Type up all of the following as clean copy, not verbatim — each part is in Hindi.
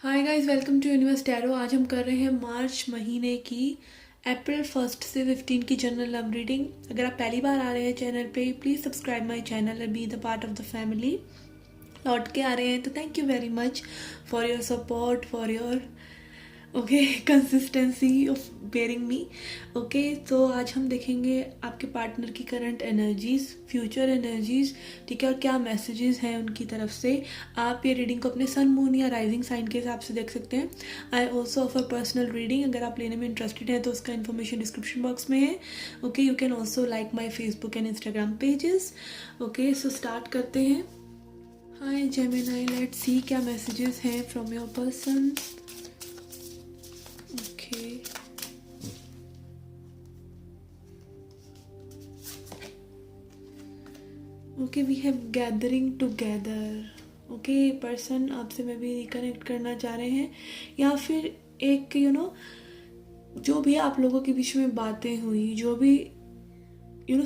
Hi guys, welcome to universe tarot. आज हम कर रहे हैं मार्च महीने की अप्रैल 1 से 15 की जनरल लव रीडिंग। अगर आप पहली बार आ रहे हैं चैनल पे, please subscribe my channel and be the part of the family. लौट के आ रहे हैं तो thank you very much for your support, for your okay consistency of bearing me. Okay, तो आज हम देखेंगे आपके पार्टनर की करंट एनर्जीज, फ्यूचर एनर्जीज, ठीक है, और क्या मैसेजेस हैं उनकी तरफ से। आप ये रीडिंग को अपने सन, मून या राइजिंग साइन के हिसाब से देख सकते हैं। I also offer personal reading. अगर आप लेने में इंटरेस्टेड हैं तो उसका इन्फॉर्मेशन डिस्क्रिप्शन बॉक्स में है। Okay, you can also like my Facebook and Instagram pages. Okay, so start करते हैं। हाय जेमिनी, लेट्स सी क्या मैसेजेस हैं from your person. Okay. Okay, we have gathering together. Okay, person आपसे में भी रिकनेक्ट करना चाह रहे हैं, या फिर एक जो भी आप लोगों के बीच में बातें हुई, जो भी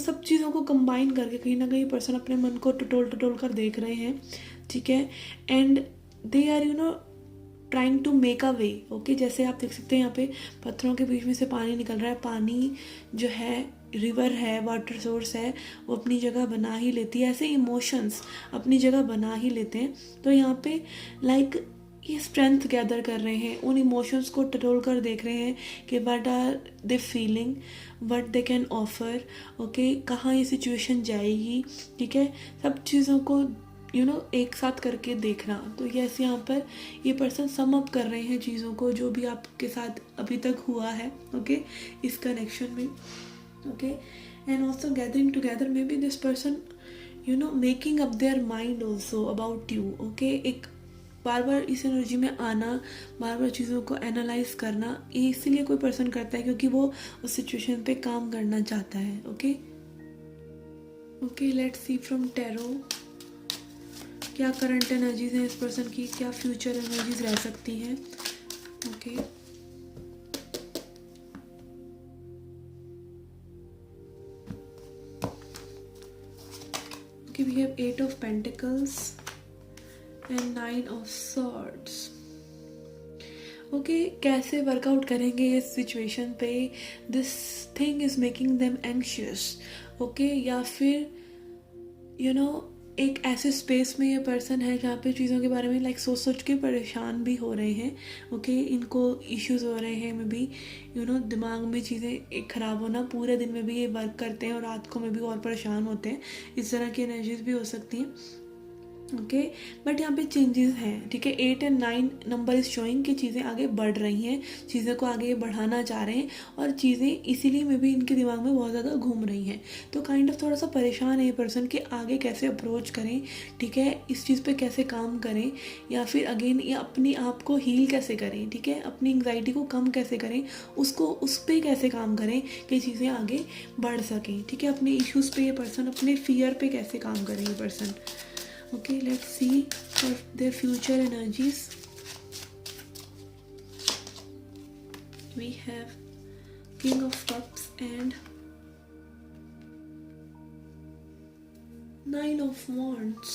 सब चीज़ों को कंबाइन करके कहीं ना कहीं पर्सन अपने मन को टटोल टटोल कर देख रहे हैं, ठीक है। And they are trying to make a way. Okay, जैसे आप देख सकते हैं यहाँ पे पत्थरों के बीच में से पानी निकल रहा है। पानी जो है, रिवर है, वाटर सोर्स है, वो अपनी जगह बना ही लेती है। ऐसे इमोशंस अपनी जगह बना ही लेते हैं। तो यहाँ पे लाइक ये स्ट्रेंथ गैदर कर रहे हैं, उन इमोशंस को टटोल कर देख रहे हैं कि what are they feeling, what they can offer. Okay, कहाँ ये सिचुएशन जाएगी, ठीक है। सब चीज़ों को एक साथ करके देखना। तो यस, यहाँ पर ये पर्सन सम अप कर रहे हैं चीज़ों को, जो भी आपके साथ अभी तक हुआ है, ओके, इस कनेक्शन में। Okay, and also gathering together, may be this person making up their mind also about you. Okay, एक बार बार इस एनर्जी में आना, बार बार चीज़ों को एनालाइज करना, ये इसीलिए कोई पर्सन करता है क्योंकि वो उस सिचुएशन पे काम करना चाहता है। Okay okay, let's see from tarot क्या करंट एनर्जीज हैं इस पर्सन की, क्या फ्यूचर एनर्जीज रह सकती हैं। Okay, okay, we have 8 of pentacles and 9 of swords. Okay, कैसे वर्कआउट करेंगे इस सिचुएशन पे। This thing is making them anxious. Okay, या फिर एक ऐसे स्पेस में ये पर्सन है जहाँ पे चीज़ों के बारे में लाइक सोच सोच के परेशान भी हो रहे हैं। ओके, इनको इश्यूज हो रहे हैं, मे बी दिमाग में चीज़ें एक ख़राब होना। पूरे दिन में भी ये वर्क करते हैं और रात को में भी और परेशान होते हैं। इस तरह की एनर्जीज भी हो सकती हैं। ओके, बट यहाँ पे चेंजेस हैं, ठीक है। 8 एंड 9 नंबर इज शोइंग कि चीज़ें आगे बढ़ रही हैं, चीज़ें को आगे बढ़ाना चाह रहे हैं, और चीज़ें इसीलिए में भी इनके दिमाग में बहुत ज़्यादा घूम रही हैं। तो काइंड ऑफ थोड़ा सा परेशान है ये पर्सन कि आगे कैसे अप्रोच करें, ठीक है, इस चीज़ पे कैसे काम करें, या फिर अगेन ये अपनी आप को हील कैसे करें, ठीक है, अपनी एंग्जाइटी को कम कैसे करें, उसको उस पर कैसे काम करें कि चीज़ें आगे बढ़ सकें, ठीक है। अपने इश्यूज़ पे ये पर्सन, अपने फियर पे कैसे काम करें ये person. Okay, let's see for their future energies. We have King of Cups and 9 of Wands.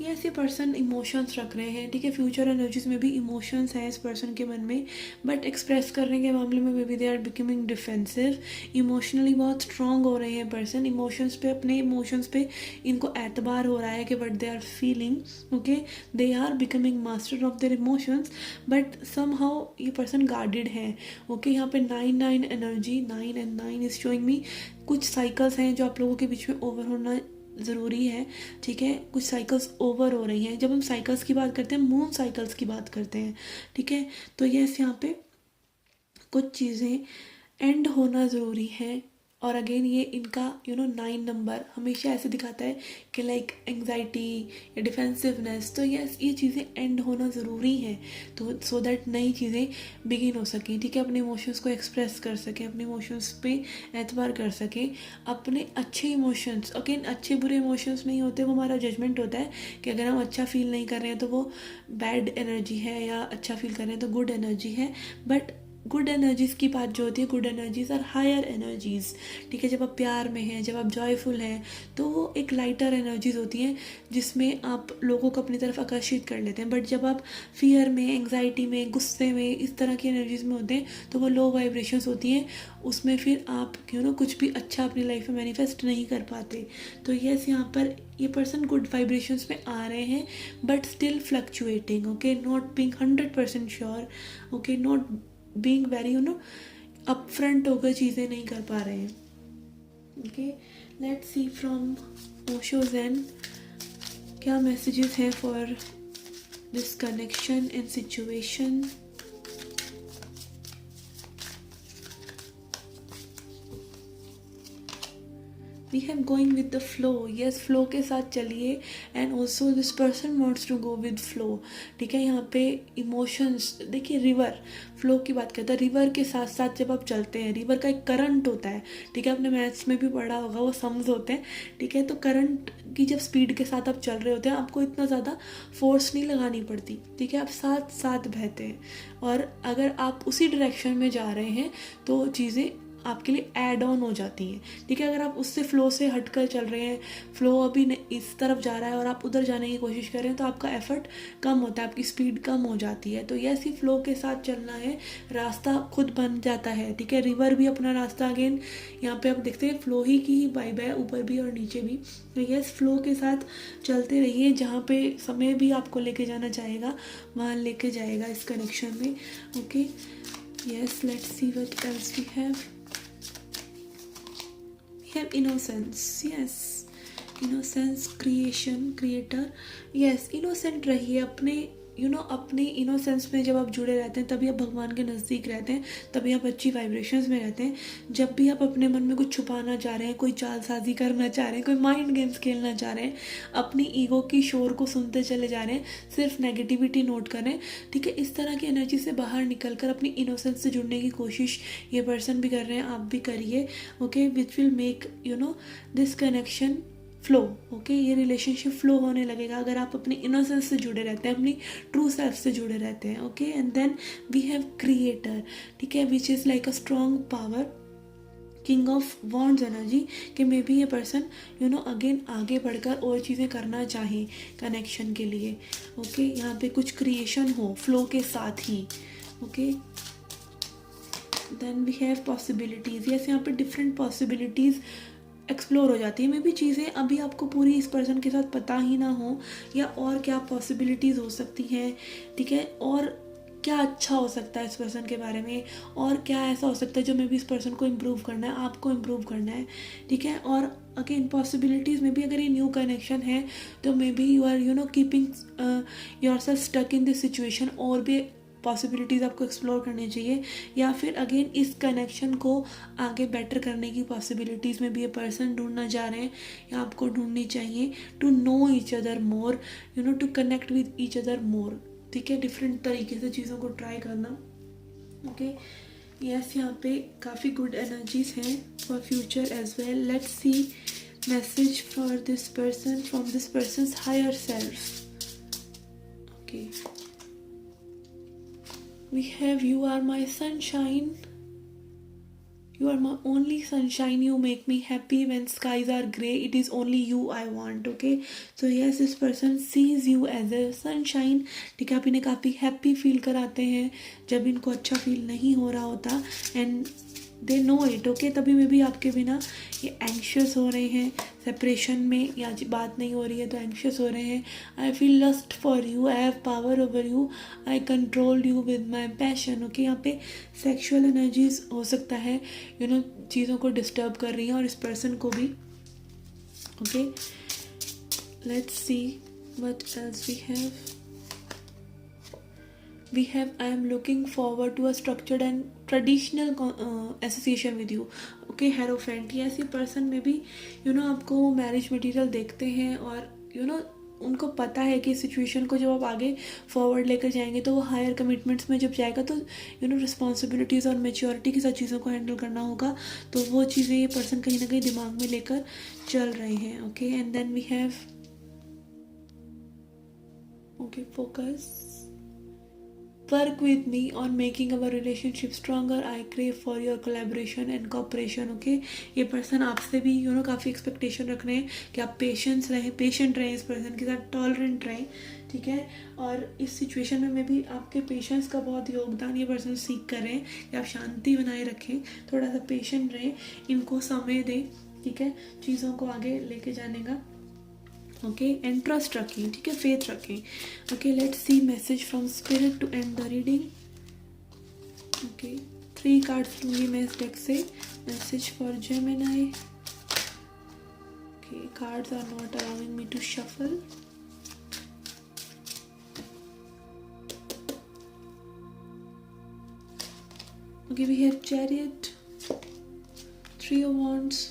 Yes, ये पर्सन इमोशंस रख रहे हैं, ठीक है। फ्यूचर एनर्जीज में भी इमोशंस हैं इस पर्सन के मन में, बट एक्सप्रेस करने के मामले में maybe they are becoming defensive. Emotionally बहुत स्ट्रांग हो रहे हैं पर्सन। इमोशंस पे, अपने इमोशंस पे इनको एतबार हो रहा है कि what they are feeling. Okay, they are becoming master of their emotions, but somehow ये पर्सन गार्डेड है। ओके, यहाँ पे 9 energy, 9 and 9 is showing me कुछ साइकिल्स हैं जो आप लोगों के बीच में ओवर होना ज़रूरी है, ठीक है। कुछ साइकिल्स ओवर हो रही हैं। जब हम साइकिल्स की बात करते हैं, मून साइकिल्स की बात करते हैं, ठीक है। तो यस, यहाँ पे कुछ चीज़ें एंड होना ज़रूरी है। और अगेन ये इनका 9 नंबर हमेशा ऐसे दिखाता है कि लाइक एंग्जाइटी या डिफेंसिवनेस। तो यस, ये चीज़ें एंड होना ज़रूरी है, तो सो दैट नई चीज़ें बिगिन हो सकें, ठीक है। अपने इमोशंस को एक्सप्रेस कर सकें, अपने इमोशंस पे एतबार कर सकें, अपने अच्छे इमोशंस। अगेन अच्छे बुरे इमोशंस नहीं होते, वो हमारा जजमेंट होता है कि अगर हम अच्छा फील नहीं कर रहे हैं तो वो बैड एनर्जी है, या अच्छा फील कर रहे हैं तो गुड एनर्जी है। बट गुड एनर्जीज़ की बात जो होती है, गुड एनर्जीज़ और हायर एनर्जीज़, ठीक है। जब आप प्यार में हैं, जब आप जॉयफुल हैं, तो वो एक लाइटर एनर्जीज़ होती हैं जिसमें आप लोगों को अपनी तरफ आकर्षित कर लेते हैं। बट जब आप फियर में, एंग्जाइटी में, गुस्से में, इस तरह की एनर्जीज़ में होते हैं तो वो लो वाइब्रेशंस होती हैं, उसमें फिर आप कुछ भी अच्छा अपनी लाइफ में मैनिफेस्ट नहीं कर पाते। तो यस, यहाँ पर ये पर्सन गुड वाइब्रेशंस में आ रहे हैं but still fluctuating, okay, not being 100% sure, okay, not being very upfront होकर चीज़ें नहीं कर पा रहे हैं। Okay, let's see from Osho Zen क्या मैसेजेस हैं for this connection and situation. We have going with the flow, yes, flow के साथ चलिए and also this person wants to go with flow, ठीक है। यहाँ पे इमोशंस देखिए, रिवर फ्लो की बात करता है, रिवर के साथ साथ जब आप चलते हैं, रिवर का एक करंट होता है, ठीक है, आपने मैथ्स में भी पढ़ा होगा, वो सम्स होते हैं, ठीक है। तो करंट की जब स्पीड के साथ आप चल रहे होते हैं, आपको इतना ज़्यादा फोर्स नहीं लगानी पड़ती, ठीक है, आप साथ साथ बहते हैं। और अगर आप उसी डायरेक्शन में जा रहे हैं तो चीज़ें आपके लिए ऐड ऑन हो जाती हैं, ठीक है। अगर आप उससे फ्लो से हटकर चल रहे हैं, फ्लो अभी इस तरफ जा रहा है और आप उधर जाने की कोशिश कर रहे हैं, तो आपका एफर्ट कम होता है, आपकी स्पीड कम हो जाती है। तो यस, फ्लो के साथ चलना है, रास्ता खुद बन जाता है, ठीक है। रिवर भी अपना रास्ता, अगेन यहाँ पे आप देखते हैं फ्लो ही की ही वाइब है, ऊपर भी और नीचे भी। तो यस, फ्लो के साथ चलते रहिए, जहाँ पे समय भी आपको लेके जाना चाहेगा वहाँ लेके जाएगा इस कनेक्शन में। Okay, yes, let's see what else we have. have innocence, yes, innocence, creation, creator, yes, innocent रहिए अपने अपने इनोसेंस में। जब आप जुड़े रहते हैं तभी आप भगवान के नज़दीक रहते हैं, तभी आप अच्छी वाइब्रेशंस में रहते हैं। जब भी आप अपने मन में कुछ छुपाना चाह रहे हैं, कोई चालसाजी करना चाह रहे हैं, कोई माइंड गेम्स खेलना चाह रहे हैं, अपनी ईगो की शोर को सुनते चले जा रहे हैं, सिर्फ नेगेटिविटी नोट करें, ठीक है। इस तरह की एनर्जी से बाहर निकल कर अपनी इनोसेंस से जुड़ने की कोशिश ये पर्सन भी कर रहे हैं, आप भी करिए, okay, which will make this connection flow, okay. ये रिलेशनशिप फ्लो होने लगेगा अगर आप अपनी इनोसेंस से जुड़े रहते हैं, अपनी ट्रू सेल्फ से जुड़े रहते हैं, okay. And then we have creator, ठीक है, which is like a strong power, king of wands energy, कि मे बी ये पर्सन अगेन आगे बढ़कर और चीज़ें करना चाहें कनेक्शन के लिए, ओके। यहाँ पे कुछ क्रिएशन हो फ्लो के साथ ही, okay. Then we have possibilities, yes, यहाँ पे डिफरेंट पॉसिबिलिटीज़ एक्सप्लोर हो जाती है। मे भी चीज़ें अभी आपको पूरी इस पर्सन के साथ पता ही ना हो, या और क्या पॉसिबिलिटीज़ हो सकती हैं, ठीक है, और क्या अच्छा हो सकता है इस पर्सन के बारे में, और क्या ऐसा हो सकता है जो मे भी इस पर्सन को इम्प्रूव करना है, आपको इम्प्रूव करना है, ठीक है। और अगेन पॉसिबिलिटीज़ में भी अगर ये न्यू कनेक्शन है तो maybe you are keeping yourself stuck in this situation, और भी पॉसिबिलिटीज़ आपको एक्सप्लोर करनी चाहिए, या फिर अगेन इस कनेक्शन को आगे बेटर करने की पॉसिबिलिटीज़ में भी ये पर्सन ढूंढना चाह रहे हैं, या आपको ढूंढनी चाहिए, to know each other more, to connect with each other more, ठीक है। डिफरेंट तरीके से चीज़ों को ट्राई करना, ओके। यस, यहाँ पे काफ़ी गुड एनर्जीज हैं for future as well. Let's see message for this person from this person's higher self, okay. We have, you are my sunshine, you are my only sunshine, you make me happy when skies are grey, it is only you I want, okay। So yes, this person sees you as a sunshine, ठीक है। आप इन्हें काफ़ी हैप्पी फील कराते हैं जब इनको अच्छा फील नहीं हो रहा होता, and they know it, okay. तभी में भी आपके बिना ये एंक्शियस हो रहे हैं, सेपरेशन में या बात नहीं हो रही है तो एंक्शियस हो रहे हैं। I feel lust for you, I have power over you, I control you with my passion, okay. यहाँ पे सेक्शुअल एनर्जीज हो सकता है चीज़ों को डिस्टर्ब कर रही हैं, और इस पर्सन को भी, okay. Let's see what else we have. We have, I am looking forward to a structured and traditional association with you, okay, Hierophant। yes, ये पर्सन में भी आपको मैरिज मटेरियल देखते हैं, और उनको पता है कि सिचुएशन को जब आप आगे फॉरवर्ड लेकर जाएंगे तो वो हायर कमिटमेंट्स में जब जाएगा तो रिस्पॉन्सिबिलिटीज़ और मेच्योरिटी के साथ चीज़ों को हैंडल करना होगा, तो वो चीज़ें ये पर्सन कहीं ना कहीं दिमाग में लेकर चल रहे हैं, okay. And then we have, okay, focus, work with me on making our relationship stronger. I crave for your collaboration and cooperation. Okay, ये पर्सन आपसे भी काफ़ी एक्सपेक्टेशन रख रहे हैं कि आप पेशेंट रहें इस पर्सन के साथ, टॉलरेंट रहें, ठीक है। और इस सिचुएशन में भी आपके पेशेंस का बहुत योगदान ये पर्सन सीख कर रहे हैं कि आप शांति बनाए रखें, थोड़ा सा पेशेंट रहें, इनको समय दें, ठीक है, चीज़ों को आगे लेके जाने का। ओके, एंड ट्रस्ट रखें, ठीक है, फेथ रखें। Okay, let's see message from spirit to end the reading. Okay, 3 cards लूँगी मैं इस डेक से। Message for Gemini. Okay, cards are not allowing me to shuffle. Okay, we have chariot, 3 of wands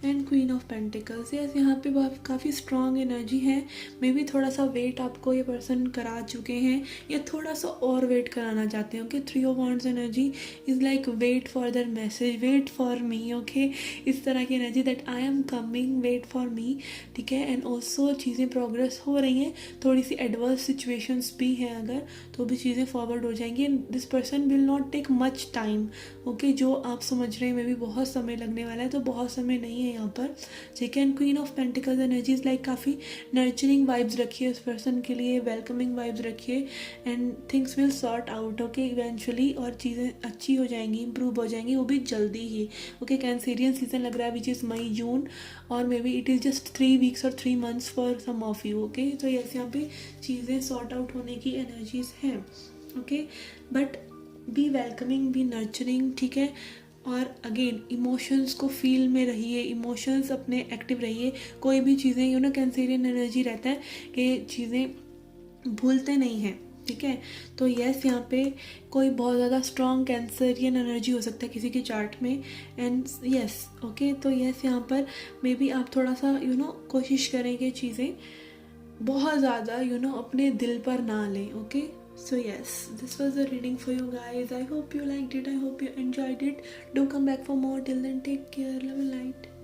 and queen of pentacles. Yes, यहाँ पे काफ़ी स्ट्रॉन्ग एनर्जी है। मे बी थोड़ा सा वेट आपको ये पर्सन करा चुके हैं या थोड़ा सा और वेट कराना चाहते हैं। Okay, 3 of wands energy is like wait for their message, wait for me. Okay, इस तरह की energy that I am coming, wait for me, ठीक है। एंड ऑल्सो चीज़ें प्रोग्रेस हो रही हैं, थोड़ी सी एडवर्स सिचुएशंस भी हैं अगर, तो भी चीज़ें फॉरवर्ड हो जाएंगी। And this person will not take much time. Okay, जो आप समझ रहे हैं मे भी बहुत समय लगने वाला है, तो बहुत समय नहीं है यहाँ पर, ठीक है। And queen of pentacles energies like काफ़ी नर्चरिंग वाइब्स रखिए उस पर्सन के लिए, वेलकमिंग वाइब्स रखिए, and things will sort out. Okay, eventually, और चीज़ें अच्छी हो जाएंगी, इंप्रूव हो जाएंगी, वो भी जल्दी ही। ओके, कैंसेरियन सीजन लग रहा है विच इज़ मई जून, और maybe it is just 3 weeks और 3 months for some of you. Okay, तो यस, यहाँ पे चीज़ें सॉर्ट आउट होने की एनर्जीज हैं। Okay, but be welcoming, be nurturing, ठीक है। और अगेन इमोशंस को फील में रहिए, इमोशंस अपने एक्टिव रहिए। कोई भी चीज़ें कैंसेरियन एनर्जी रहता है कि चीज़ें भूलते नहीं हैं, ठीक है। तो यस, यहाँ पे कोई बहुत ज़्यादा स्ट्रॉन्ग कैंसरियन एनर्जी हो सकता है किसी के चार्ट में। एंड यस, ओके, तो यस, यहाँ पर मे बी आप थोड़ा सा कोशिश करें कि चीज़ें बहुत ज़्यादा अपने दिल पर ना लें। Okay, so yes, this was the reading for you guys. I hope you liked it, I hope you enjoyed it. Do come back for more. Till then, take care, love and light.